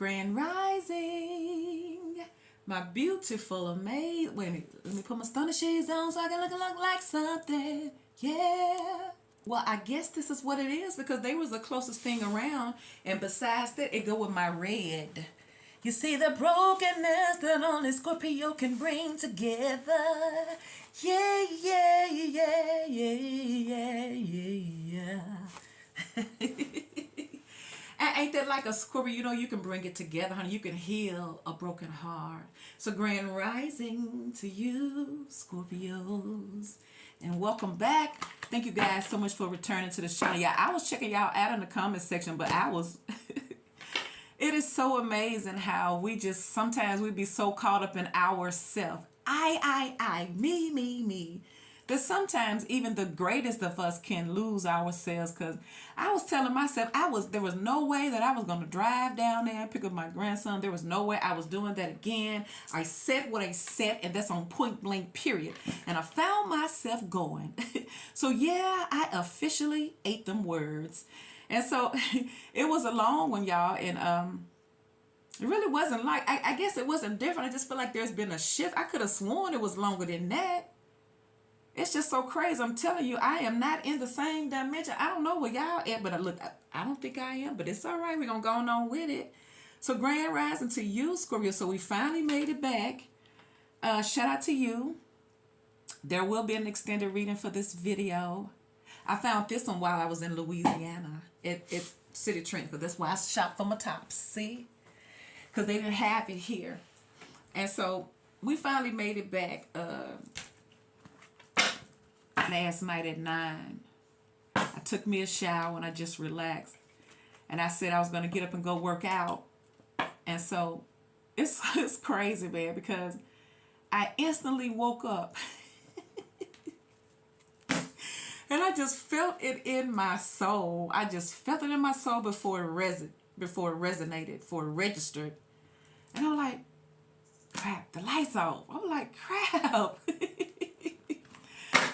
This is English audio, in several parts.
Grand Rising, my beautiful, amazing. Wait a minute, let me put my stunner shades on so I can look like something. Yeah. Well, I guess this is what it is because they was the closest thing around. And besides that, it go with my red. You see the brokenness that only Scorpio can bring together. Yeah, yeah, yeah, yeah, yeah, yeah. And ain't that like a Scorpio? You know, you can bring it together, honey. You can heal a broken heart. So grand rising to you, Scorpios. And welcome back. Thank you guys so much for returning to the channel. Yeah, I was checking y'all out in the comment section, but I was... It is so amazing how we just, sometimes we be so caught up in ourself. Me. That sometimes even the greatest of us can lose ourselves. Because I was telling myself, there was no way that I was going to drive down there and pick up my grandson. There was no way I was doing that again. I said what I said, and that's on point blank period. And I found myself going. So yeah, I officially ate them words. And so it was a long one, y'all. And it really wasn't like, I guess it wasn't different. I just feel like there's been a shift. I could have sworn it was longer than that. It's just so crazy. I'm telling you, I am not in the same dimension. I don't know where y'all at, but look, I don't think I am. But it's all right. We're going to go on with it. So grand rising to you, Scorpio. So we finally made it back. Shout out to you. There will be an extended reading for this video. I found this one while I was in Louisiana at City Trent, because that's why I shopped for my tops, see? Because they didn't have it here. And so we finally made it back last night at 9. I took me a shower and I just relaxed. And I said I was going to get up and go work out. And so it's crazy, man, because I instantly woke up. And I just felt it in my soul. I just felt it in my soul before it resonated, before it registered. And I'm like, crap, the lights off. I'm like, crap.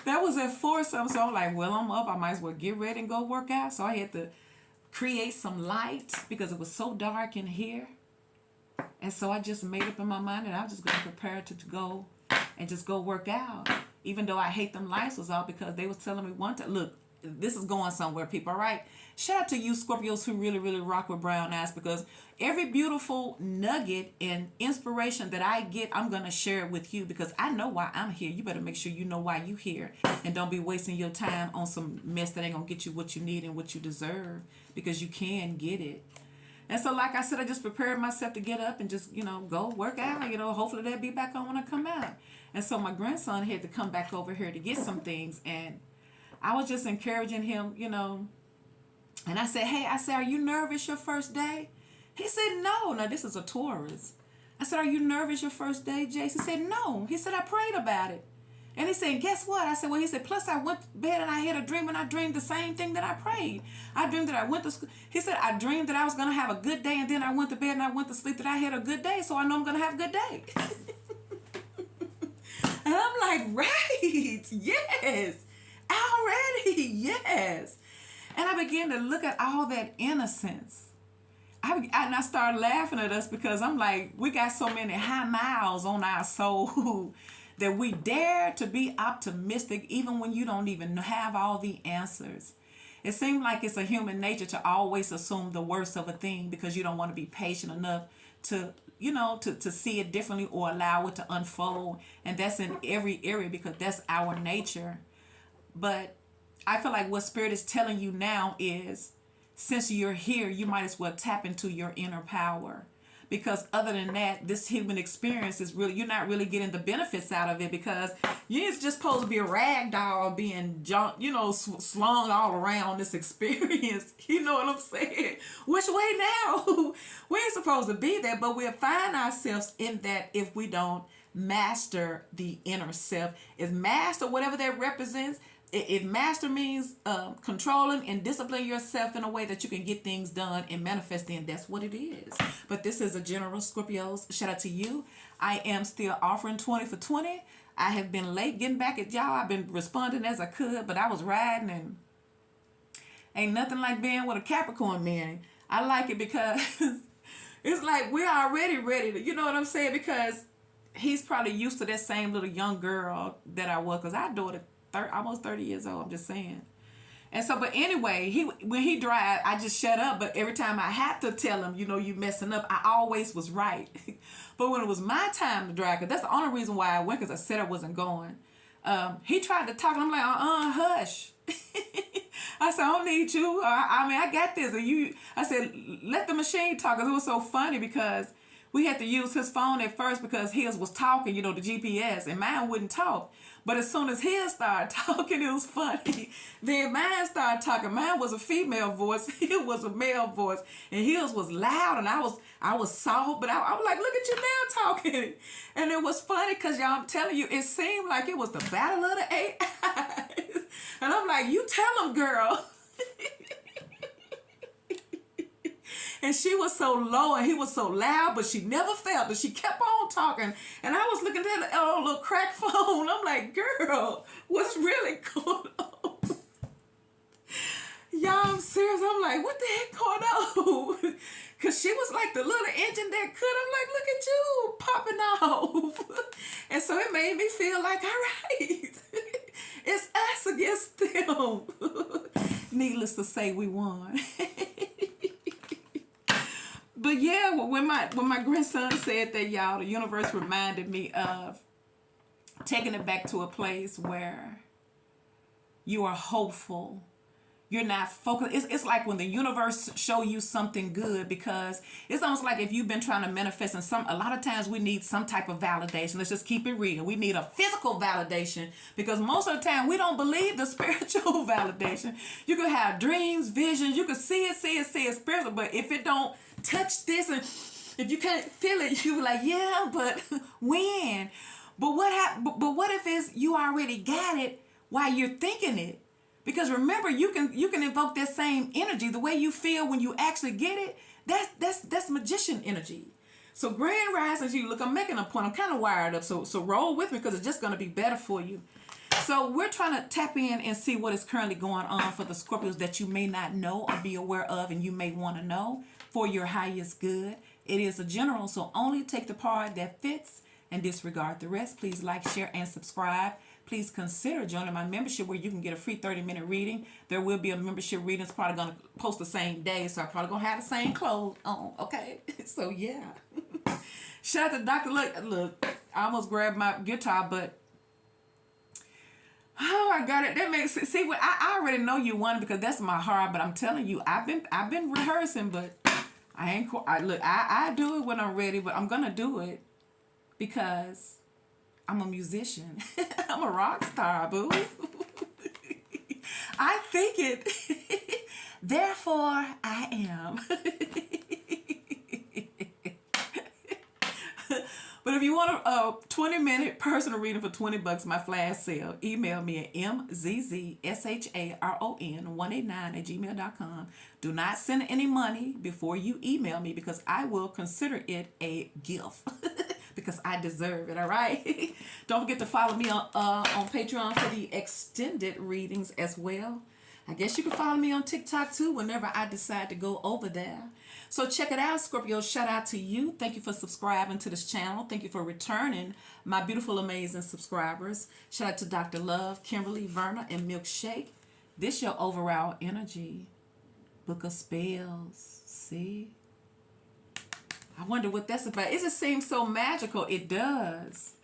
That was at 4 something. So I'm like, well, I'm up. I might as well get ready and go work out. So I had to create some light because it was so dark in here. And so I just made up in my mind that I was just going to prepare to go and just go work out. Even though I hate them lights was off because they was telling me one time, look, this is going somewhere, people, all right? Shout out to you Scorpios who really, really rock with brown eyes, because every beautiful nugget and inspiration that I get, I'm going to share it with you because I know why I'm here. You better make sure you know why you here and don't be wasting your time on some mess that ain't going to get you what you need and what you deserve, because you can get it. And so, like I said, I just prepared myself to get up and just, go work out. Hopefully they'll be back on when I come out. And so my grandson had to come back over here to get some things. And I was just encouraging him, And I said, hey, are you nervous your first day? He said, no. Now, this is a Taurus. I said, are you nervous your first day, Jace? He said, no. He said, I prayed about it. And he said, guess what? I said, well, he said, plus I went to bed and I had a dream and I dreamed the same thing that I prayed. I dreamed that I went to school. He said, I dreamed that I was going to have a good day, and then I went to bed and I went to sleep that I had a good day, so I know I'm going to have a good day. And I'm like, right, yes, already, yes. And I began to look at all that innocence. And I started laughing at us because I'm like, we got so many high miles on our soul that we dare to be optimistic even when you don't even have all the answers. It seems like it's a human nature to always assume the worst of a thing because you don't want to be patient enough to, to see it differently or allow it to unfold. And that's in every area because that's our nature. But I feel like what Spirit is telling you now is, since you're here, you might as well tap into your inner power. Because other than that, this human experience is really, you're not really getting the benefits out of it, because you're just supposed to be a rag doll being, slung all around this experience. You know what I'm saying? Which way now? We ain't supposed to be there, but we'll find ourselves in that if we don't master the inner self. Is master whatever that represents. If master means controlling and disciplining yourself in a way that you can get things done and manifest, then that's what it is. But this is a general Scorpios. Shout out to you. I am still offering 20 for 20. I have been late getting back at y'all. I've been responding as I could, but I was riding, and ain't nothing like being with a Capricorn man. I like it because It's like we're already ready to, you know what I'm saying? Because he's probably used to that same little young girl that I was. Because I daughter almost 30 years old. I'm just saying. And so, but anyway, when he drive, I just shut up. But every time I had to tell him, you messing up, I always was right. But when it was my time to drive, because that's the only reason why I went, because I said I wasn't going. He tried to talk, and I'm like, hush. I said, I don't need you. I got this. And I said, let the machine talk. Because it was so funny because we had to use his phone at first because his was talking, the GPS, and mine wouldn't talk. But as soon as his started talking, it was funny. Then mine started talking. Mine was a female voice. His was a male voice. And his was loud, and I was soft, but I was like, look at you now talking. And it was funny because, y'all, I'm telling you, it seemed like it was the battle of the AIs. And I'm like, you tell him, girl. And she was so low and he was so loud, but she never felt it. She kept on talking. And I was looking at the little crack phone. I'm like, girl, what's really going on? Y'all, I'm serious. I'm like, what the heck going on? Because she was like the little engine that could. I'm like, look at you popping off. And so it made me feel like, all right, it's us against them. Needless to say, we won. But yeah, when my grandson said that, y'all, the universe reminded me of taking it back to a place where you are hopeful. You're not focused. It's like when the universe show you something good, because it's almost like if you've been trying to manifest, and a lot of times we need some type of validation. Let's just keep it real. We need a physical validation, because most of the time we don't believe the spiritual validation. You could have dreams, visions. You could see it spiritual, but if it don't touch this, and if you can't feel it, you be like, yeah, but when? But what if it's you already got it while you're thinking it? Because remember, you can invoke that same energy. The way you feel when you actually get it, that's magician energy. So grand risings, you look, I'm making a point. I'm kind of wired up, so roll with me, because it's just going to be better for you. So we're trying to tap in and see what is currently going on for the Scorpios that you may not know or be aware of, and you may want to know for your highest good. It is a general, so only take the part that fits and disregard the rest. Please like, share, and subscribe. Please consider joining my membership, where you can get a free 30-minute reading. There will be a membership reading. It's probably going to post the same day, so I'm probably going to have the same clothes on, okay? So, yeah. Shout out to Dr. Look, I almost grabbed my guitar, but oh, I got it. That makes sense. See, I already know you won, because that's my heart, but I'm telling you, I've been rehearsing, but I do it when I'm ready, but I'm going to do it because I'm a musician. I'm a rock star, boo. I think it. Therefore, I am. But if you want a 20-minute personal reading for $20, my flash sale, email me at mzzsharon189@gmail.com. Do not send any money before you email me, because I will consider it a gift. Because I deserve it, all right? Don't forget to follow me on Patreon for the extended readings as well. I guess you can follow me on TikTok too whenever I decide to go over there. So check it out, Scorpio. Shout out to you. Thank you for subscribing to this channel. Thank you for returning, my beautiful, amazing subscribers. Shout out to Dr. Love, Kimberly, Verna, and Milkshake. This your overall energy. Book of Spells. See? I wonder what that's about. It just seems so magical. It does.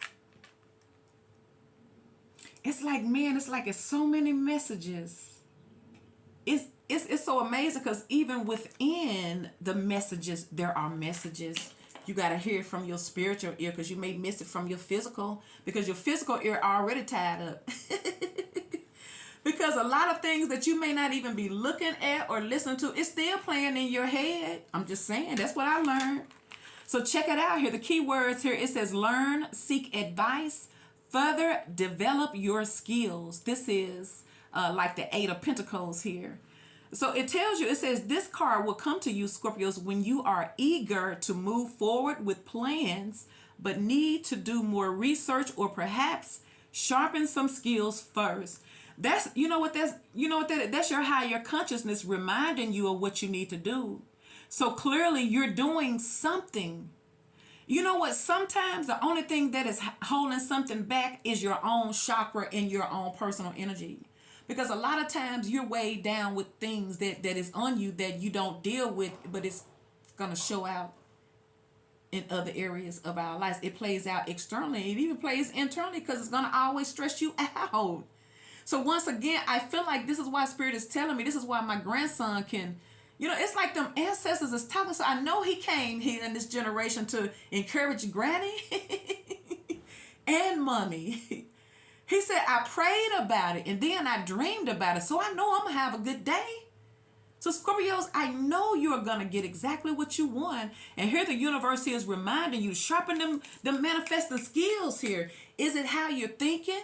It's like, man, it's so many messages. It's so amazing, because even within the messages, there are messages. You got to hear it from your spiritual ear, because you may miss it from your physical, because your physical ear already tied up. Because a lot of things that you may not even be looking at or listening to, it's still playing in your head. I'm just saying, that's what I learned. So check it out here. The key words here, it says learn, seek advice, further develop your skills. This is like the 8 of Pentacles here. So it tells you, it says this card will come to you, Scorpios, when you are eager to move forward with plans, but need to do more research, or perhaps sharpen some skills first. That's your higher consciousness reminding you of what you need to do. So clearly you're doing something. You know what? Sometimes the only thing that is holding something back is your own chakra and your own personal energy. Because a lot of times you're weighed down with things that is on you that you don't deal with, but it's going to show out in other areas of our lives. It plays out externally. It even plays internally because it's going to always stress you out. So once again, I feel like this is why Spirit is telling me. This is why my grandson can, it's like them ancestors is talking. So I know he came here in this generation to encourage Granny and Mommy. He said, I prayed about it and then I dreamed about it. So I know I'm going to have a good day. So Scorpios, I know you're going to get exactly what you want. And here the universe is reminding you to sharpen them manifesting skills here. Is it how you're thinking?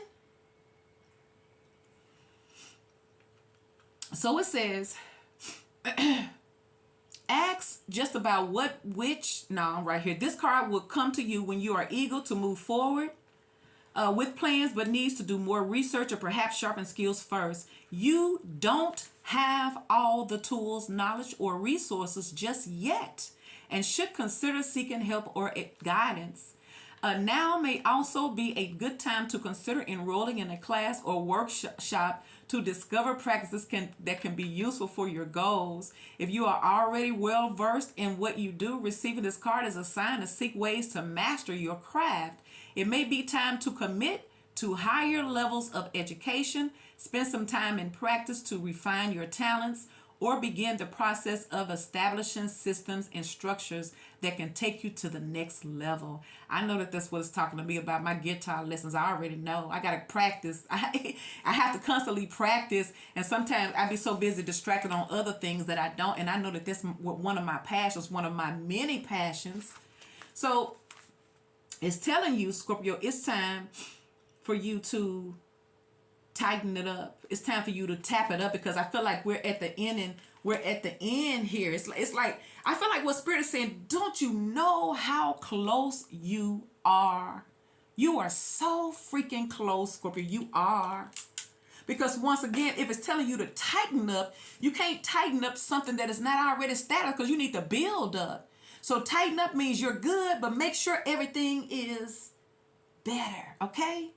So it says, ask just about right here. This card will come to you when you are eager to move forward with plans, but needs to do more research or perhaps sharpen skills first. You don't have all the tools, knowledge, or resources just yet, and should consider seeking help or guidance. Now may also be a good time to consider enrolling in a class or workshop to discover practices that can be useful for your goals. If you are already well versed in what you do, receiving this card is a sign to seek ways to master your craft. It may be time to commit to higher levels of education, spend some time in practice to refine your talents, or begin the process of establishing systems and structures that can take you to the next level. I know that that's what it's talking to me about. My guitar lessons, I already know. I got to practice. I have to constantly practice, and sometimes I be so busy distracted on other things that I don't, and I know that that's one of my passions, one of my many passions. So it's telling you, Scorpio, it's time for you to tighten it up. It's time for you to tap it up, because I feel like we're at the end, and we're at the end here. It's like I feel like what Spirit is saying, don't you know how close you are? You are so freaking close, Scorpio. You are. Because once again, if it's telling you to tighten up, you can't tighten up something that is not already static, because you need to build up. So tighten up means you're good, but make sure everything is better, okay?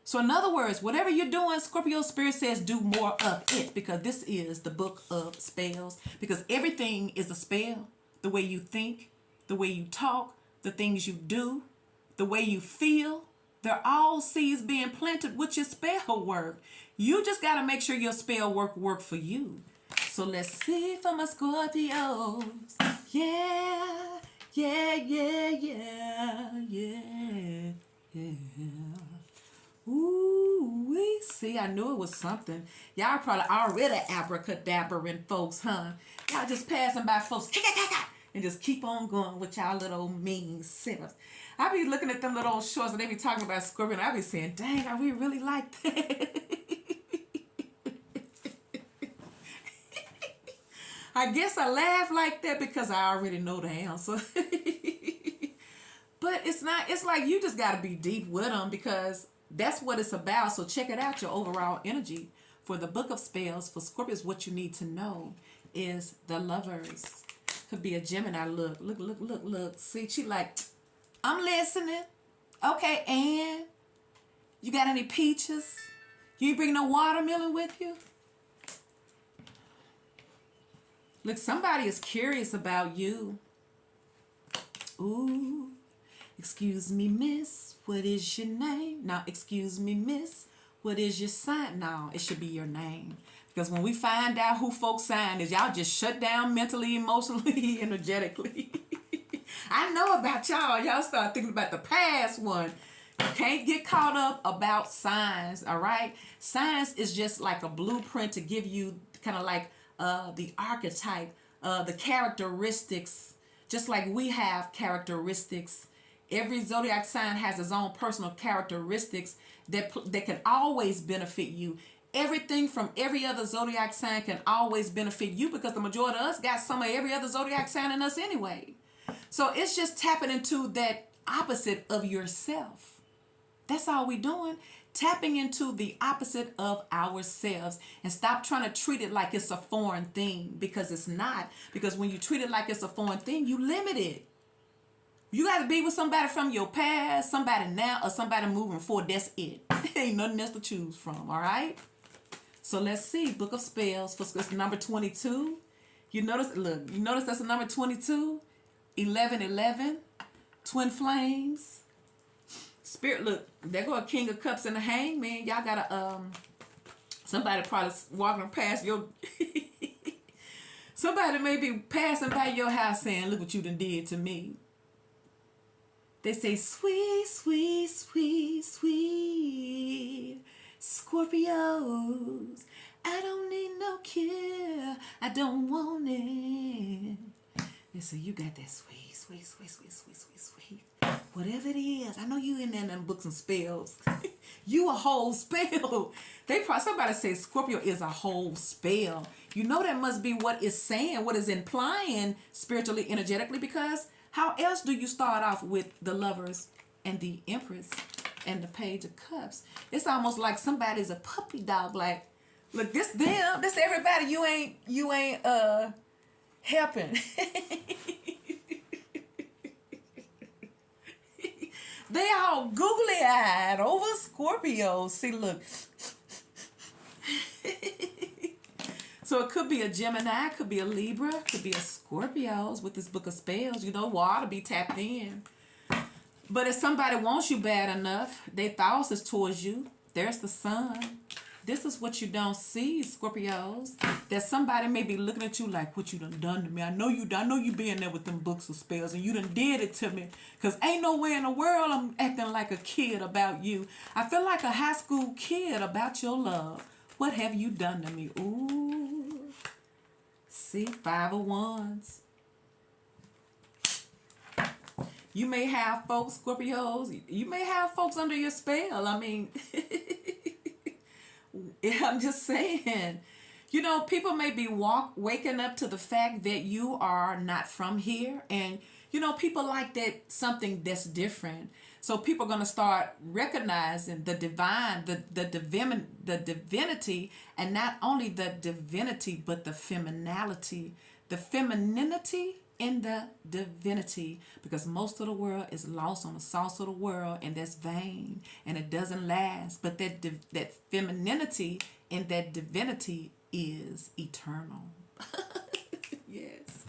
So in other words, whatever you're doing, Scorpio, Spirit says do more of it, because this is the book of spells. Because everything is a spell. The way you think, the way you talk, the things you do, the way you feel, they're all seeds being planted with your spell work. You just got to make sure your spell work for you. So let's see for my Scorpios. Yeah, yeah, yeah, yeah, yeah, yeah. Ooh, we see. I knew it was something. Y'all probably already abracadabraing folks, huh? Y'all just passing by folks and just keep on going with y'all little mean selves. I be looking at them little old shorts and they be talking about Scorpio, and I be saying, dang, are we really like that? I guess I laugh like that because I already know the answer. But it's not. It's like you just got to be deep with them, because that's what it's about. So check it out, your overall energy for the book of spells for Scorpios. What you need to know is the Lovers. Could be a Gemini. Look. See, she like, I'm listening. Okay, and you got any peaches? You ain't bringing no watermelon with you? Look, somebody is curious about you. Ooh. Excuse me, miss, what is your name? Now, excuse me, miss, what is your sign? No, it should be your name. Because when we find out who folks' sign is, y'all just shut down mentally, emotionally, energetically. I know about y'all. Y'all start thinking about the past one. You can't get caught up about signs, all right? Signs is just like a blueprint to give you kind of like the archetype, the characteristics, just like we have characteristics. Every zodiac sign has its own personal characteristics that can always benefit you. Everything from every other zodiac sign can always benefit you, because the majority of us got some of every other zodiac sign in us anyway. So it's just tapping into that opposite of yourself. That's all we doing. Tapping into the opposite of ourselves and stop trying to treat it like it's a foreign thing, because it's not. Because when you treat it like it's a foreign thing, you limit it. You got to be with somebody from your past, somebody now, or somebody moving forward. That's it. Ain't nothing else to choose from, all right? So let's see. Book of Spells for number 22. You notice that's a number 22? 1111, twin flames. Spirit, look, there go a King of Cups and a Hangman. Y'all got to, somebody probably walking past your... Somebody may be passing by your house saying, look what you done did to me. They say, sweet, sweet, sweet, sweet Scorpios. I don't need no cure. I don't want it. They say, you got that sweet, sweet, sweet, sweet, sweet, sweet, sweet. Whatever it is. I know you in there in them books and spells. You a whole spell. Somebody say Scorpio is a whole spell. You know that must be what it's saying, what is implying spiritually, energetically, because how else do you start off with the Lovers and the Empress and the Page of Cups? It's almost like somebody's a puppy dog. Like, look, this them, this everybody you ain't helping. They all googly-eyed over Scorpio. See, look. So it could be a Gemini, could be a Libra, could be a Scorpios with this book of spells. You know, water be tapped in. But if somebody wants you bad enough, their thoughts is towards you. There's the sun. This is what you don't see, Scorpios. That somebody may be looking at you like, what you done to me. I know you being there with them books of spells and you done did it to me. Because ain't no way in the world I'm acting like a kid about you. I feel like a high school kid about your love. What have you done to me? Ooh. See, 5 of Wands. You may have folks, Scorpios, you may have folks under your spell. I mean... I'm just saying, you know, people may be waking up to the fact that you are not from here. And, you know, people like that, something that's different. So people are going to start recognizing the divine, the divinity, and not only the divinity, but the femininity in the divinity, because most of the world is lost on the sauce of the world, and that's vain and it doesn't last. But that femininity in that divinity is eternal. Yes.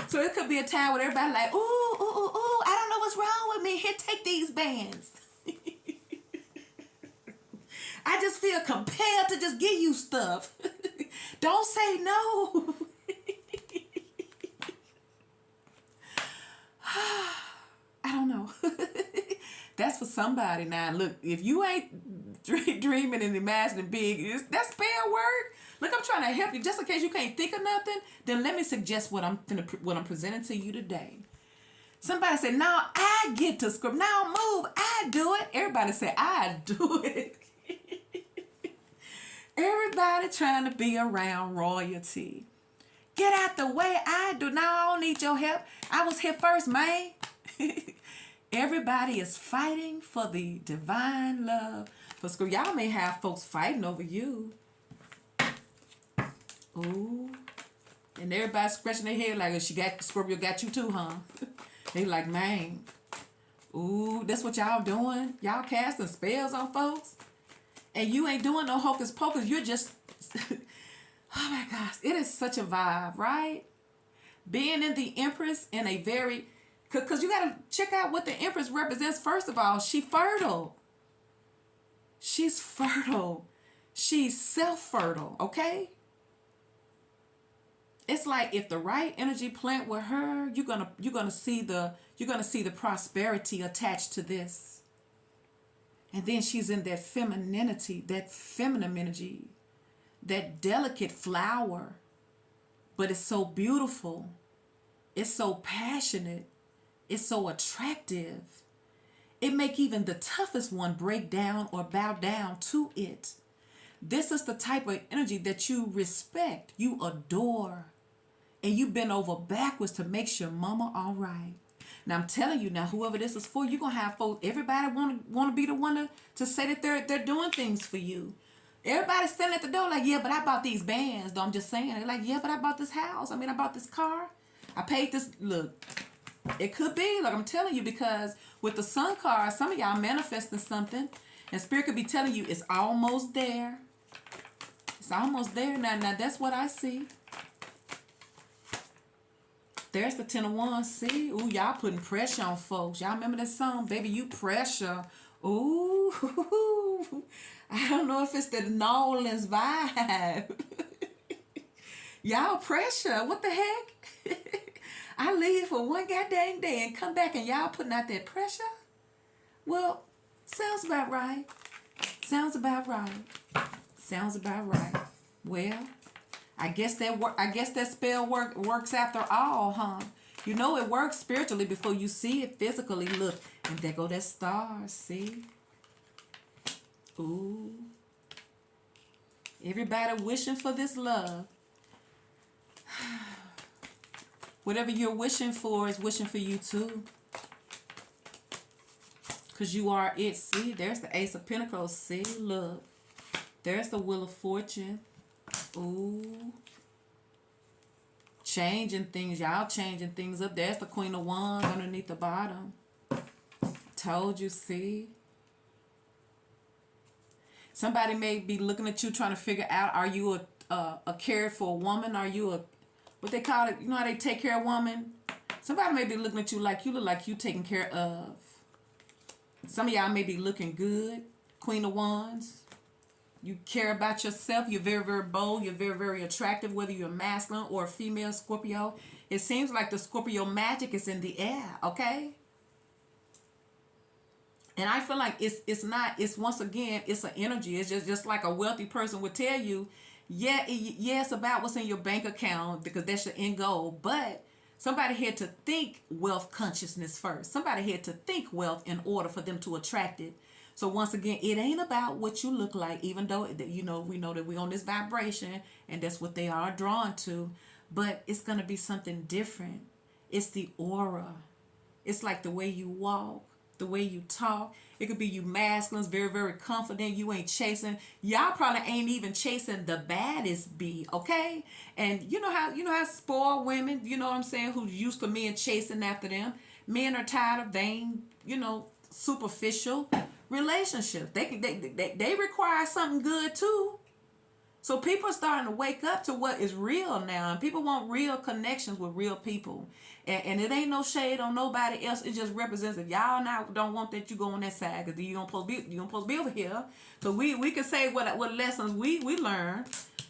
So it could be a time where everybody like, ooh, ooh, ooh, ooh, I don't know what's wrong with me. Here, take these bands. I just feel compelled to just give you stuff. Don't say no. I don't know. That's for somebody. Now, look, if you ain't dreaming and imagining big, that spell word. Look, I'm trying to help you. Just in case you can't think of nothing, then let me suggest what I'm presenting to you today. Somebody say, "No, I get to script. Now move. I do it." Everybody say, "I do it." Everybody trying to be around royalty. Get out the way. I do. Now I don't need your help. I was here first, man. Everybody is fighting for the divine love. For school, y'all may have folks fighting over you. Ooh. And everybody scratching their head like, Scorpio got you too, huh? They like, man. Ooh, that's what y'all doing? Y'all casting spells on folks? And you ain't doing no hocus pocus. You're just... Oh my gosh, it is such a vibe, right? Being in the Empress in a very... Because you got to check out what the Empress represents. First of all, she's fertile. She's fertile. She's self-fertile, okay? It's like if the right energy plant with her, you're gonna see the prosperity attached to this. And then she's in that femininity, that feminine energy, that delicate flower, but it's so beautiful. It's so passionate. It's so attractive. It make even the toughest one break down or bow down to it. This is the type of energy that you respect, you adore, and you bend over backwards to make sure mama all right. Now I'm telling you now, whoever this is for, you're gonna have folks. Everybody want to be the one to say that they're doing things for you. Everybody's standing at the door like, yeah, but I bought these bands. Though I'm just saying, they're like, yeah, but I bought this house. I mean, I bought this car. I paid this. Look, it could be like I'm telling you, because with the sun card, some of y'all manifesting something, and Spirit could be telling you it's almost there. It's almost there. Now that's what I see. There's the 10 of Wands. See? Ooh, y'all putting pressure on folks. Y'all remember that song? Baby, you pressure. Ooh. I don't know if it's the Nolans vibe. Y'all pressure. What the heck? I leave for one goddamn day and come back and y'all putting out that pressure? Well, sounds about right. Sounds about right. Sounds about right. Well, I guess that spell works after all, huh? You know it works spiritually before you see it physically. Look, and there go that star. See? Ooh. Everybody wishing for this love. Whatever you're wishing for is wishing for you too. Because you are it. See, there's the Ace of Pentacles. See, look. There's the Wheel of Fortune. Ooh. Changing things. Y'all changing things up. There's the Queen of Wands underneath the bottom. Told you, see. Somebody may be looking at you trying to figure out, are you a cared for woman? Are you a, what they call it? You know how they take care of woman? Somebody may be looking at you like you look like you taken care of. Some of y'all may be looking good. Queen of Wands. You care about yourself. You're very, very bold. You're very, very attractive, whether you're masculine or a female Scorpio. It seems like the Scorpio magic is in the air, okay? And I feel like it's once again, it's an energy. It's just like a wealthy person would tell you, yeah, it's about what's in your bank account because that's your end goal. But somebody had to think wealth consciousness first. Somebody had to think wealth in order for them to attract it. So once again, it ain't about what you look like, even though, we know that we're on this vibration and that's what they are drawn to. But it's going to be something different. It's the aura. It's like the way you walk, the way you talk. It could be you masculines, very, very confident. You ain't chasing. Y'all probably ain't even chasing the baddest bee, okay? And you know how spoiled women, you know what I'm saying, who's used to men chasing after them. Men are tired of vain, superficial relationships. They require something good too. So people are starting to wake up to what is real now, and people want real connections with real people. And it ain't no shade on nobody else. It just represents if y'all now don't want that, you go on that side, because you don't supposed to be over here. So we can say what lessons we learn,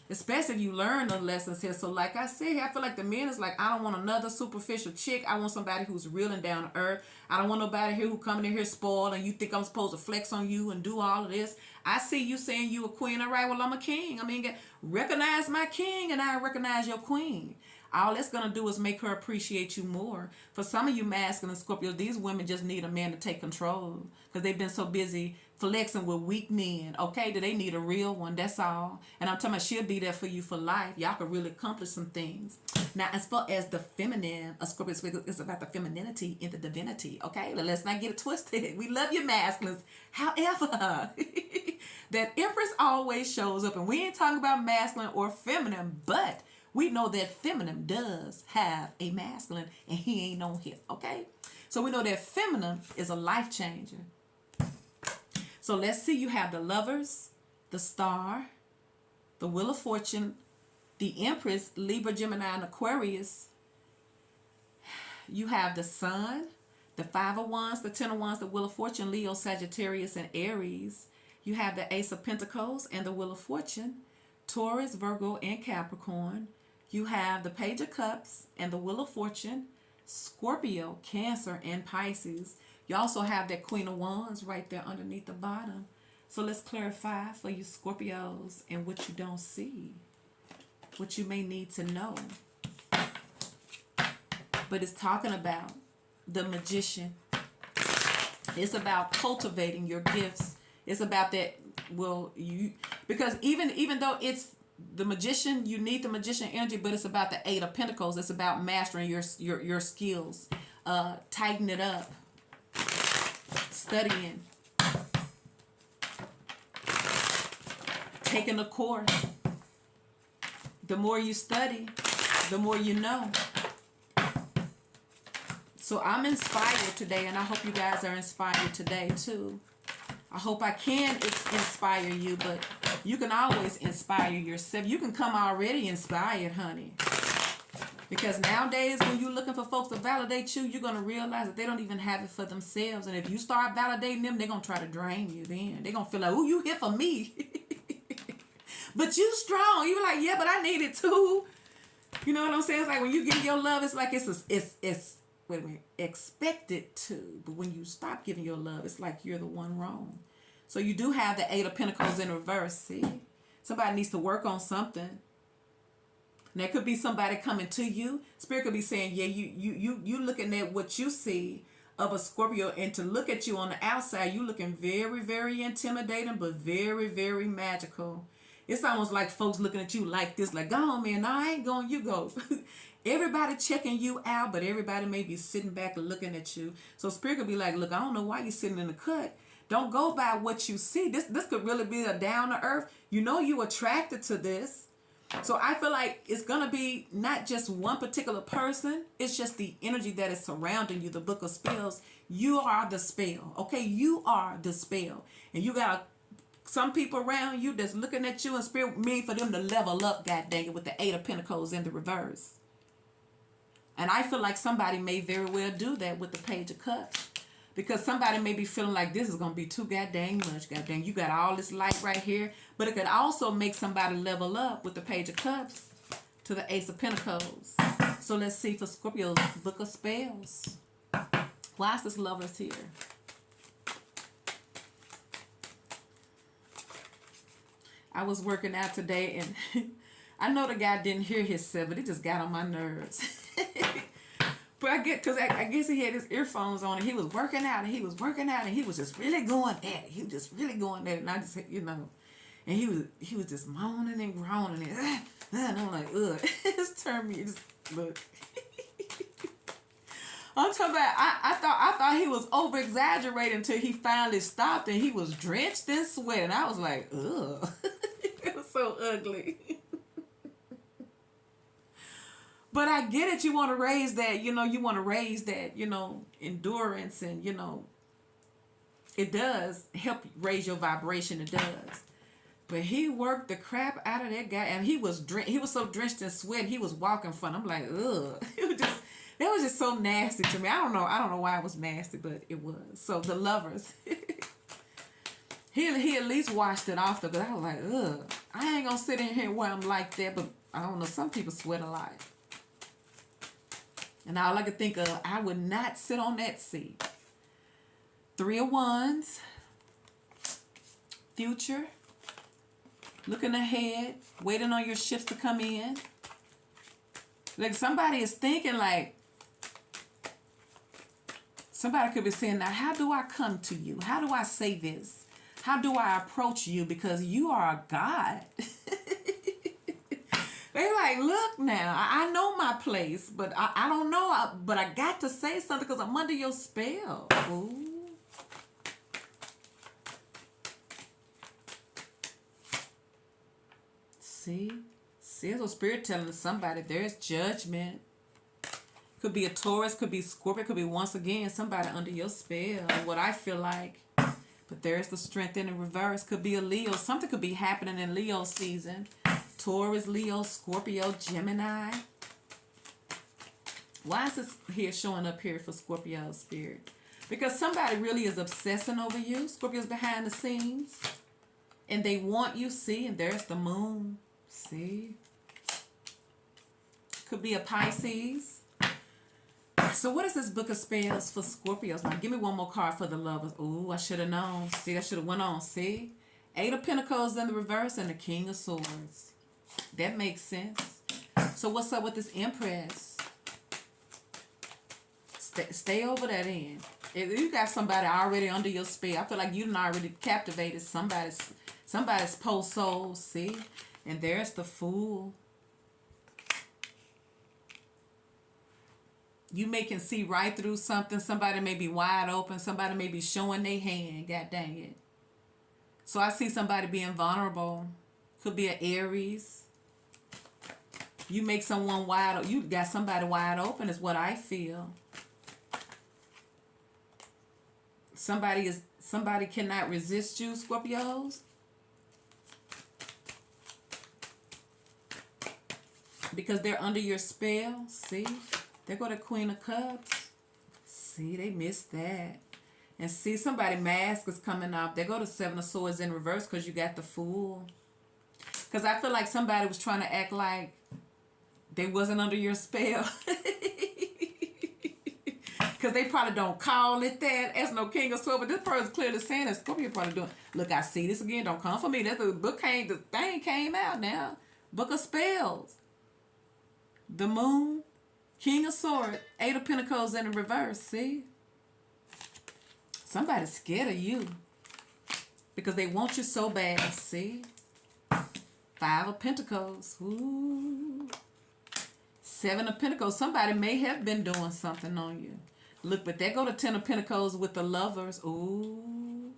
especially if you learn the lessons here. So like I said, I feel like the men is like, I don't want another superficial chick. I want somebody who's real and down to earth. I don't want nobody here who coming in here spoiled and you think I'm supposed to flex on you and do all of this. I see you saying you a queen. All right, well, I'm a king. I mean, recognize my king and I recognize your queen. All that's going to do is make her appreciate you more. For some of you masculine Scorpios, these women just need a man to take control because they've been so busy flexing with weak men, okay? That they need a real one, that's all. And I'm talking about she'll be there for you for life. Y'all can really accomplish some things. Now, as far as the feminine, a Scorpio is about the femininity and the divinity, okay? Let's not get it twisted. We love you masculines. However, that Empress always shows up, and we ain't talking about masculine or feminine, but we know that feminine does have a masculine, and he ain't on here, okay? So we know that feminine is a life changer. So let's see, you have the Lovers, the Star, the Wheel of Fortune, the Empress, Libra, Gemini, and Aquarius. You have the Sun, the Five of Wands, the Ten of Wands, the Wheel of Fortune, Leo, Sagittarius, and Aries. You have the Ace of Pentacles and the Wheel of Fortune, Taurus, Virgo, and Capricorn. You have the Page of Cups and the Wheel of Fortune, Scorpio, Cancer, and Pisces. You also have that Queen of Wands right there underneath the bottom. So let's clarify for you Scorpios and what you don't see, what you may need to know. But it's talking about the Magician. It's about cultivating your gifts. It's about that, because even though it's the Magician, you need the Magician energy, but it's about the Eight of Pentacles. It's about mastering your skills. tighten it up, studying, taking a course. The more you study, the more you know. So I'm inspired today, and I hope you guys are inspired today too. I hope I can inspire you, but you can always inspire yourself. You can come already inspired, honey. Because nowadays, when you're looking for folks to validate you, you're going to realize that they don't even have it for themselves. And if you start validating them, they're going to try to drain you then. They're going to feel like, oh, you here for me. But you strong. You be like, yeah, but I need it too. You know what I'm saying? It's like when you give your love, it's like it's wait a minute, expected to. But when you stop giving your love, it's like you're the one wrong. So you do have the 8 of Pentacles in reverse, see? Somebody needs to work on something. And there could be somebody coming to you. Spirit could be saying, yeah, you looking at what you see of a Scorpio, and to look at you on the outside, you looking very, very intimidating, but very, very magical. It's almost like folks looking at you like this, like, go on, man, no, I ain't going, you go. Everybody checking you out, but everybody may be sitting back and looking at you. So Spirit could be like, look, I don't know why you're sitting in the cut. Don't go by what you see. This could really be a down to earth. You know you attracted to this. So I feel like it's going to be not just one particular person. It's just the energy that is surrounding you. The book of spells. You are the spell. Okay? You are the spell. And you got some people around you that's looking at you, and Spirit mean for them to level up, god dang it, with the 8 of Pentacles in the reverse. And I feel like somebody may very well do that with the Page of Cups. Because somebody may be feeling like this is going to be too goddamn much. Goddamn, you got all this light right here. But it could also make somebody level up with the Page of Cups to the Ace of Pentacles. So let's see for Scorpio's book of spells. Why is this Lovers here? I was working out today, and I know the guy didn't hear himself, but it just got on my nerves. But I guess he had his earphones on, and he was working out, and he was just really going at it. He was just really going at it, and I just, you know, and he was just moaning and groaning, and I'm like, ugh, it's turned me, just look. I'm talking about, I thought he was over exaggerating until he finally stopped, and he was drenched in sweat, and I was like, ugh, it was so ugly. But I get it. You want to raise that, endurance, and, it does help raise your vibration. It does. But he worked the crap out of that guy, and he was so drenched in sweat. He was walking fun. I'm like, ugh. That was just so nasty to me. I don't know why it was nasty, but it was. So the Lovers, he at least washed it off, though. But I was like, ugh. I ain't gonna sit in here where I'm like that. But I don't know. Some people sweat a lot. And all I could think of, I would not sit on that seat. 3 of Wands. Future. Looking ahead. Waiting on your ships to come in. Like somebody is thinking like, somebody could be saying, now how do I come to you? How do I say this? How do I approach you? Because you are a God. They like, look now, I know my place, but I don't know, but I got to say something because I'm under your spell. Ooh. See, so Spirit telling somebody there's judgment. Could be a Taurus, could be Scorpio, could be once again somebody under your spell. What I feel like, but there's the strength in the reverse. Could be a Leo. Something could be happening in Leo season. Taurus, Leo, Scorpio, Gemini. Why is this here showing up here for Scorpio Spirit? Because somebody really is obsessing over you. Scorpio's behind the scenes. And they want you, see, and there's the moon. See? Could be a Pisces. So what is this book of spells for Scorpios? Now give me one more card for the Lovers. Ooh, I should have known. See, that should have went on. See? 8 of Pentacles in the reverse and the King of Swords. That makes sense. So what's up with this Empress? Stay over that end. If you got somebody already under your spell, I feel like you done already captivated somebody's post soul. See? And there's the Fool. You may can see right through something. Somebody may be wide open. Somebody may be showing their hand. God dang it. So I see somebody being vulnerable. Could be an Aries. You make someone wide open. You got somebody wide open is what I feel. Somebody cannot resist you, Scorpios. Because they're under your spell. See? There go the Queen of Cups. See, they missed that. And see, somebody mask is coming off. There go the Seven of Swords in reverse because you got the Fool. Because I feel like somebody was trying to act like they wasn't under your spell. Because they probably don't call it that as no King of Swords. But this person's clearly saying that Scorpio probably doing, look, I see this again. Don't come for me. That's the book came, the thing came out now. Book of Spells. The Moon. King of Swords, Eight of Pentacles in the reverse, see? Somebody's scared of you. Because they want you so bad, see? Five of Pentacles, ooh. Seven of Pentacles, somebody may have been doing something on you. Look, but there go the Ten of Pentacles with the Lovers, ooh.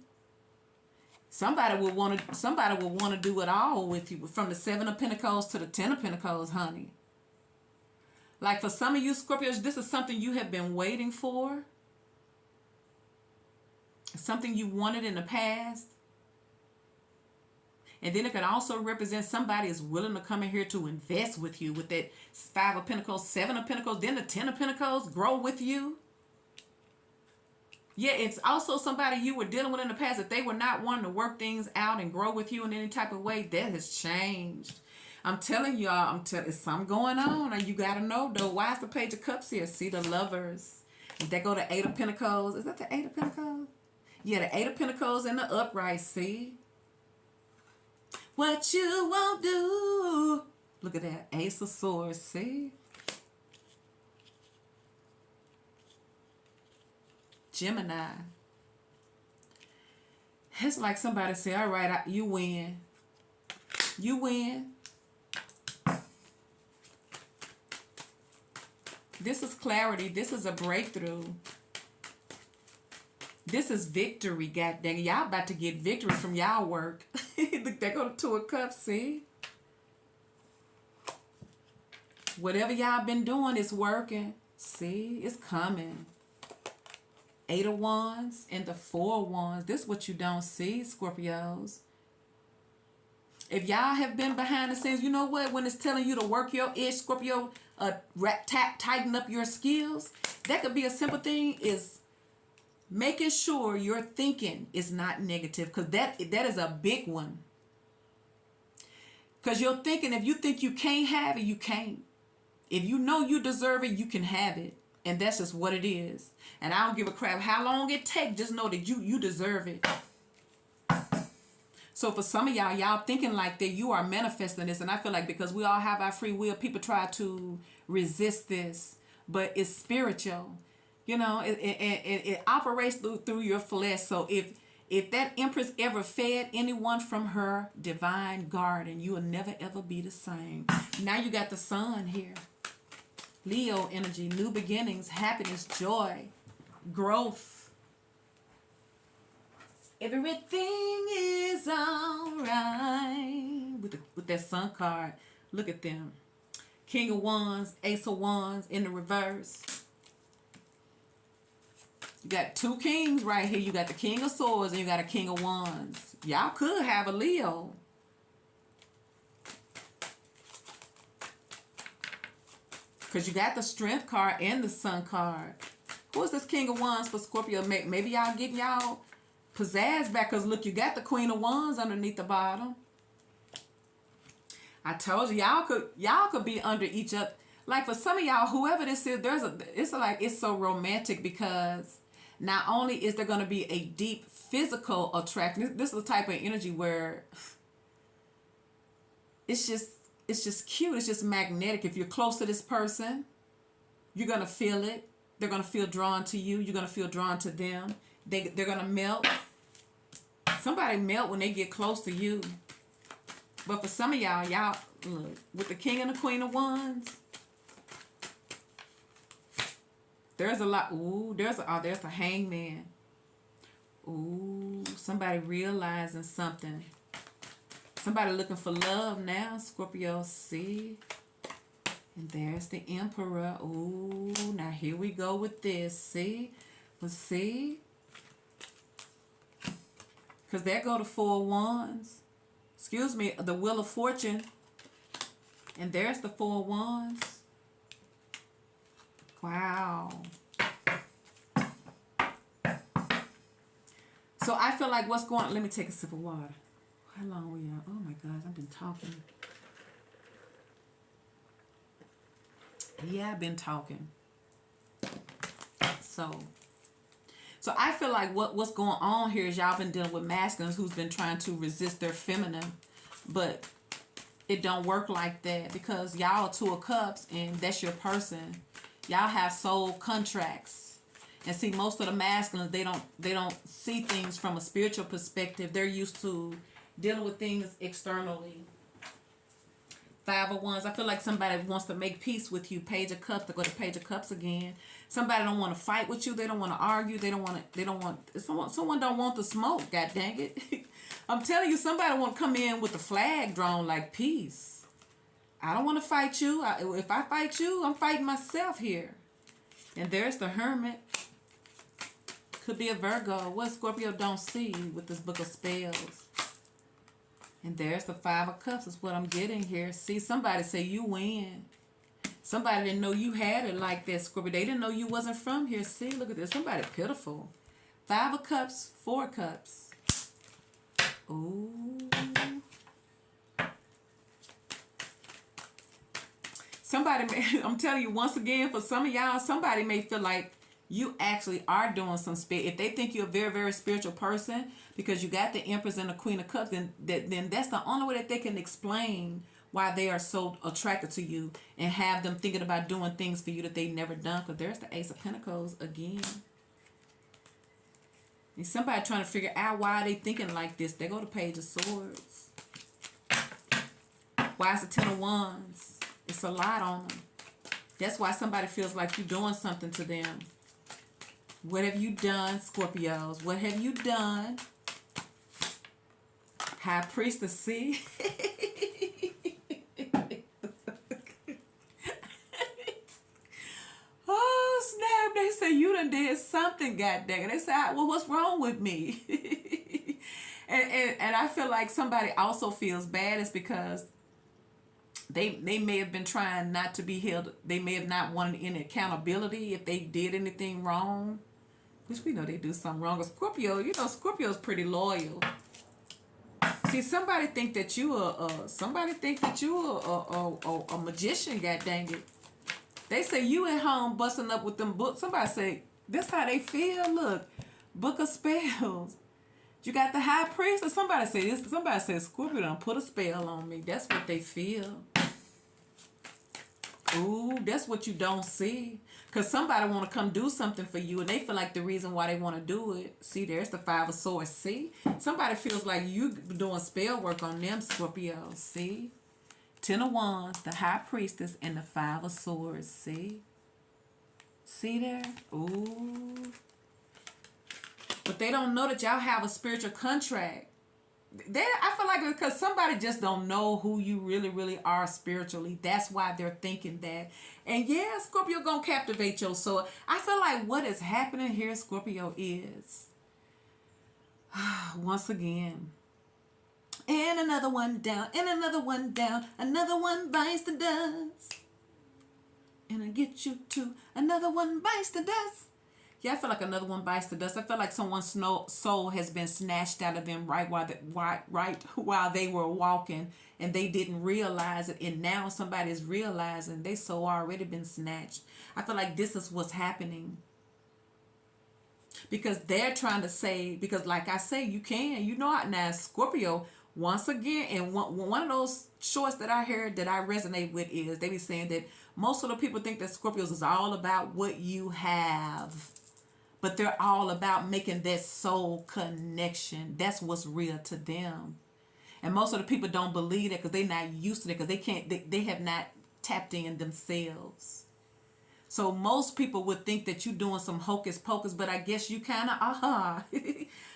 Somebody will want to do it all with you. From the Seven of Pentacles to the Ten of Pentacles, honey. Like for some of you Scorpios, this is something you have been waiting for. Something you wanted in the past. And then it could also represent somebody is willing to come in here to invest with you with that Five of Pentacles, Seven of Pentacles, then the Ten of Pentacles, grow with you. Yeah, it's also somebody you were dealing with in the past that they were not wanting to work things out and grow with you in any type of way. That has changed. I'm telling y'all, it's something going on. And you got to know, though. Why is the Page of Cups here? See the Lovers. And they go to Eight of Pentacles. Is that the Eight of Pentacles? Yeah, the Eight of Pentacles in the upright, see? What you won't do. Look at that. Ace of Swords, see? Gemini. It's like somebody say, all right, you win. You win. This is clarity. This is a breakthrough. This is victory, god dang it. Y'all about to get victory from y'all work. Look, there go the Two of Cups, see? Whatever y'all been doing is working. See? It's coming. Eight of Wands and the Four of Wands. This is what you don't see, Scorpios. If y'all have been behind the scenes, you know what? When it's telling you to work your itch, Scorpio, tighten up your skills. That could be a simple thing, is making sure your thinking is not negative. Because that is a big one. Because you're thinking, if you think you can't have it, you can't. If you know you deserve it, you can have it. And that's just what it is. And I don't give a crap how long it takes. Just know that you deserve it. So for some of y'all thinking like that, you are manifesting this. And I feel like because we all have our free will, people try to resist this. But it's spiritual. You know, it operates through your flesh. So if that Empress ever fed anyone from her divine garden, you will never ever be the same. Now you got the Sun here. Leo energy, new beginnings, happiness, joy, growth. Everything is alright. With that Sun card, look at them. King of Wands, Ace of Wands in the reverse. You got two kings right here. You got the King of Swords and you got a King of Wands. Y'all could have a Leo. Because you got the Strength card and the Sun card. Who is this King of Wands for Scorpio? Maybe y'all getting y'all pizzazz back. Because look, you got the Queen of Wands underneath the bottom. I told you, y'all could be under each other. Like for some of y'all, whoever this is, it's so romantic because not only is there going to be a deep physical attraction, this is the type of energy where it's just cute. It's just magnetic. If you're close to this person, you're going to feel it. They're going to feel drawn to you. You're going to feel drawn to them. They're going to melt. Somebody melt when they get close to you. But for some of y'all look, with the King and the Queen of Wands, There's a lot. Ooh, there's a hangman. Ooh, somebody realizing something. Somebody looking for love now, Scorpio. See? And there's the Emperor. Ooh, now here we go with this. See? Well, see? Because there go the 4 Wands. Excuse me, the Wheel of Fortune. And there's the 4 Wands. Wow. So I feel like what's going on. Let me take a sip of water. How long were y'all? Oh my gosh, I've been talking. Yeah, I've been talking. So I feel like what's going on here is y'all been dealing with masculines who's been trying to resist their feminine, but it don't work like that because y'all are 2 of Cups and that's your person. Y'all have soul contracts. And see, most of the masculines, they don't see things from a spiritual perspective. They're used to dealing with things externally. 5 of Wands. I feel like somebody wants to make peace with you. Page of Cups. They go to Page of Cups again. Somebody don't want to fight with you. They don't want to argue. Someone don't want the smoke. God dang it. I'm telling you, somebody want to come in with the flag drawn like peace. I don't want to fight you. If I fight you, I'm fighting myself here. And there's the Hermit. Could be a Virgo. What Scorpio don't see with this book of spells. And there's the 5 of Cups is what I'm getting here. See, somebody say you win. Somebody didn't know you had it like that, Scorpio. They didn't know you wasn't from here. See, look at this. Somebody pitiful. 5 of Cups, 4 Cups. Ooh. I'm telling you, once again, for some of y'all, somebody may feel like you actually are doing some if they think you're a very, very spiritual person because you got the Empress and the Queen of Cups, then that's the only way that they can explain why they are so attracted to you and have them thinking about doing things for you that they've never done. Because there's the Ace of Pentacles again. And somebody trying to figure out why they thinking like this. They go to Page of Swords. Why is the 10 of Wands? It's a lot on them. That's why somebody feels like you're doing something to them. What have you done, Scorpios? What have you done? High Priestess, see? Oh, snap. They say you done did something, goddamn. They say, well, what's wrong with me? and I feel like somebody also feels bad is because they may have been trying not to be held. They may have not wanted any accountability if they did anything wrong. Which we know they do something wrong. Scorpio, Scorpio's pretty loyal. See, somebody think that you a magician, god dang it. They say you at home busting up with them books. Somebody say, this how they feel, look. Book of spells. You got the High Priest, or somebody say this. Somebody said Scorpio done put a spell on me. That's what they feel. Ooh, that's what you don't see. Because somebody want to come do something for you and they feel like the reason why they want to do it. See, there's the 5 of Swords. See? Somebody feels like you doing spell work on them, Scorpio. See? 10 of Wands, the High Priestess, and the 5 of Swords. See? See there? Ooh. But they don't know that y'all have a spiritual contract. I feel like because somebody just don't know who you really, really are spiritually. That's why they're thinking that. And yeah, Scorpio gonna captivate your soul. I feel like what is happening here, Scorpio, is once again, and another one down, and another one down, another one bites the dust, and I get you too. Another one bites the dust. Yeah, I feel like another one bites the dust. I feel like someone's soul has been snatched out of them right while they were walking, and they didn't realize it. And now somebody is realizing their soul already been snatched. I feel like this is what's happening because they're trying to say. Because like I say, you can. Now Scorpio once again, and one of those shorts that I heard that I resonate with is they be saying that most of the people think that Scorpios is all about what you have. But they're all about making that soul connection. That's what's real to them. And most of the people don't believe that because they're not used to it because they have not tapped in themselves. So most people would think that you're doing some hocus pocus, but I guess you kind of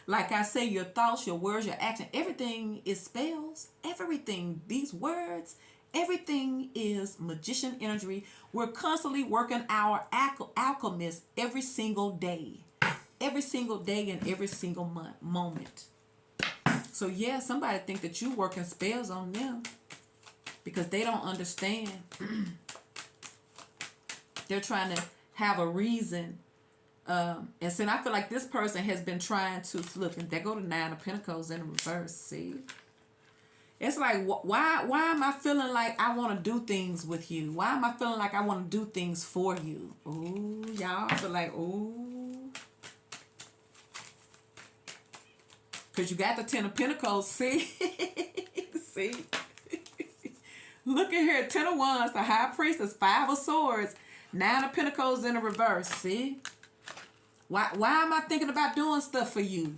like I say, your thoughts, your words, your action, everything is spells. Everything, these words, everything is magician energy. We're constantly working our alchemist every single day. Every single day and every single moment. So yeah, somebody think that you working spells on them because they don't understand. They're trying to have a reason. And so I feel like this person has been trying to look, and they go to Nine of Pentacles in reverse. See, it's like, why am I feeling like I want to do things with you? Why am I feeling like I want to do things for you? Ooh, y'all feel like, ooh, because you got the Ten of Pentacles. See, see. Look at here, Ten of Wands, the High Priestess, Five of Swords, Nine of Pentacles in the reverse. See? Why am I thinking about doing stuff for you?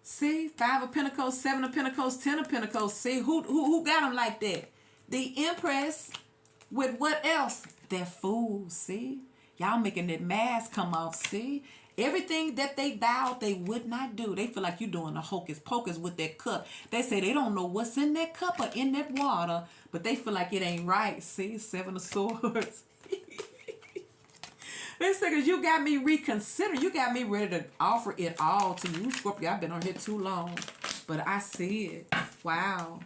See? Five of Pentacles, Seven of Pentacles, Ten of Pentacles. See? Who got them like that? The Empress with what else? That Fool. See? Y'all making that mask come off. See? Everything that they vowed they would not do. They feel like you're doing a hocus pocus with that cup. They say they don't know what's in that cup or in that water, but they feel like it ain't right. See, Seven of Swords. They say, because you got me reconsidering. You got me ready to offer it all to you, Scorpio. I've been on here too long, but I see it. Wow.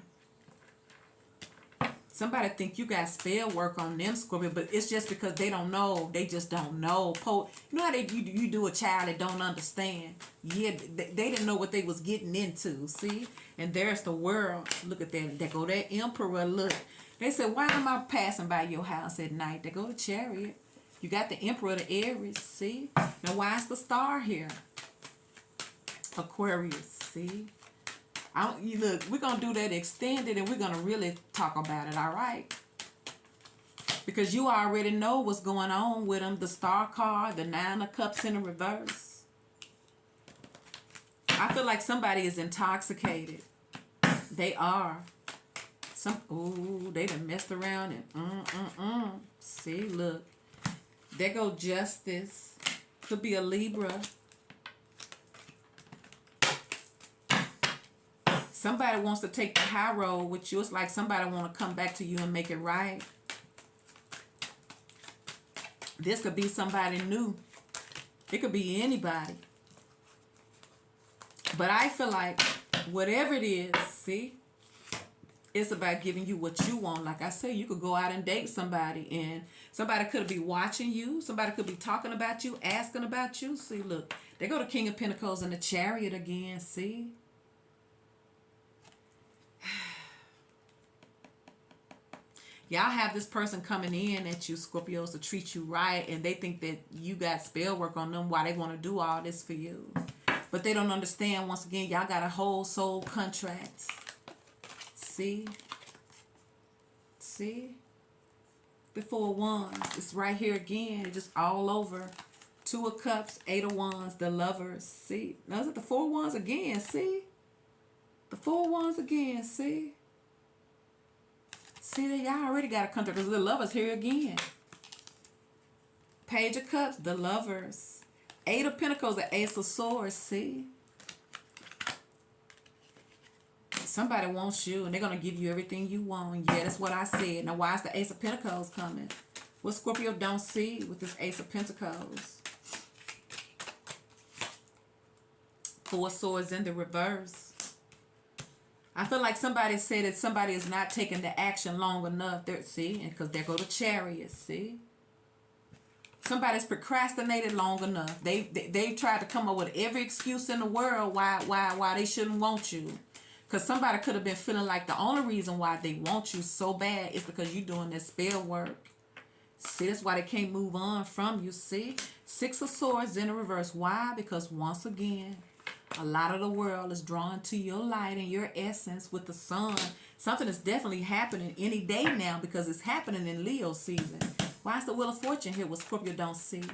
Somebody think you got spell work on them, Scorpio, but it's just because they don't know. They just don't know. You know how you do a child that don't understand? Yeah, they didn't know what they was getting into, see? And there's the world. Look at that. They go that Emperor, look. They said, why am I passing by your house at night? They go to Chariot. You got the Emperor, the Aries, see? Now, why is the star here? Aquarius, see? Look, we're going to do that extended and we're going to really talk about it, all right? Because you already know what's going on with them. The Star card, the Nine of Cups in the reverse. I feel like somebody is intoxicated. They are. They done messed around and See, look. There go Justice. Could be a Libra. Somebody wants to take the high road with you. It's like somebody want to come back to you and make it right. This could be somebody new. It could be anybody. But I feel like whatever it is, see, it's about giving you what you want. Like I say, you could go out and date somebody, and somebody could be watching you. Somebody could be talking about you, asking about you. See, look, they go to King of Pentacles and the Chariot again, see? Y'all have this person coming in at you, Scorpios, to treat you right, and they think that you got spell work on them while they want to do all this for you. But they don't understand, once again, y'all got a whole soul contract. See? See? The Four of Wands. It's right here again. It's just all over. Two of Cups, Eight of Wands, the Lovers. See? Now is it the Four of Wands again? See? The Four of Wands again. See? See that y'all already got a contract because the Lovers here again. Page of Cups, the Lovers. Eight of Pentacles, the Ace of Swords. See? Somebody wants you and they're going to give you everything you want. Yeah, that's what I said. Now, why is the Ace of Pentacles coming? What Scorpio don't see with this Ace of Pentacles? Four Swords in the reverse. I feel like somebody said that somebody is not taking the action long enough. See? Because there go the Chariot. See? Somebody's procrastinated long enough. They tried to come up with every excuse in the world why they shouldn't want you. Because somebody could have been feeling like the only reason why they want you so bad is because you're doing this spell work. See, that's why they can't move on from you. See? Six of Swords in the reverse. Why? Because once again, a lot of the world is drawn to your light and your essence with the sun. Something is definitely happening any day now because it's happening in Leo season. Why is the Wheel of Fortune here with Scorpio don't see?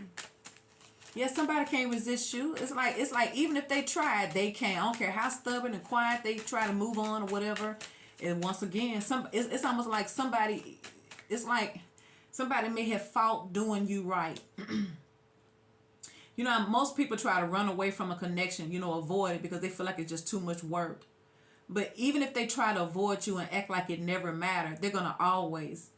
Yeah, somebody can't resist you. It's like even if they try, they can't. I don't care how stubborn and quiet they try to move on or whatever. And once again, it's almost like somebody. It's like Somebody may have fought doing you right. You know, most people try to run away from a connection, you know, avoid it because they feel like it's just too much work. But even if they try to avoid you and act like it never mattered, they're going to always,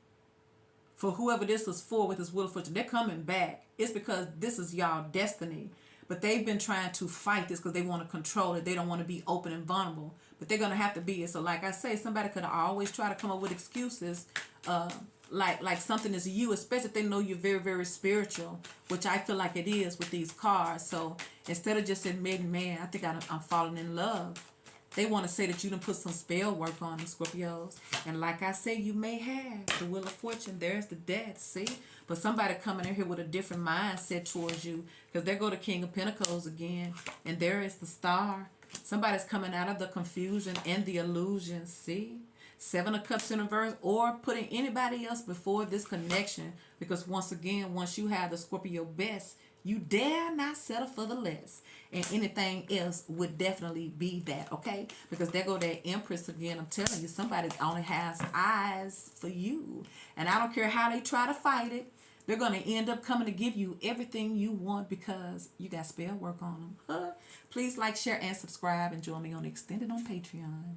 for whoever this was for with this will of fortune, they're coming back. It's because this is y'all destiny. But they've been trying to fight this because they want to control it. They don't want to be open and vulnerable. But they're going to have to be it. So like I say, somebody could always try to come up with excuses like something is you, especially if they know you're very, very spiritual, which I feel like it is with these cards. So instead of just admitting, man, I think I'm falling in love, they want to say that you done put some spell work on them, Scorpios. And like I say, you may have the Wheel of Fortune. There's the death, see? But somebody coming in here with a different mindset towards you, because there go the King of Pentacles again. And there is the Star. Somebody's coming out of the confusion and the illusion, see? Seven of Cups in reverse, or putting anybody else before this connection. Because once again, once you have the Scorpio best, you dare not settle for the less. And anything else would definitely be that, okay? Because there go that Empress again. I'm telling you, somebody only has eyes for you. And I don't care how they try to fight it. They're going to end up coming to give you everything you want because you got spell work on them. Please like, share, and subscribe. And join me on Extended on Patreon.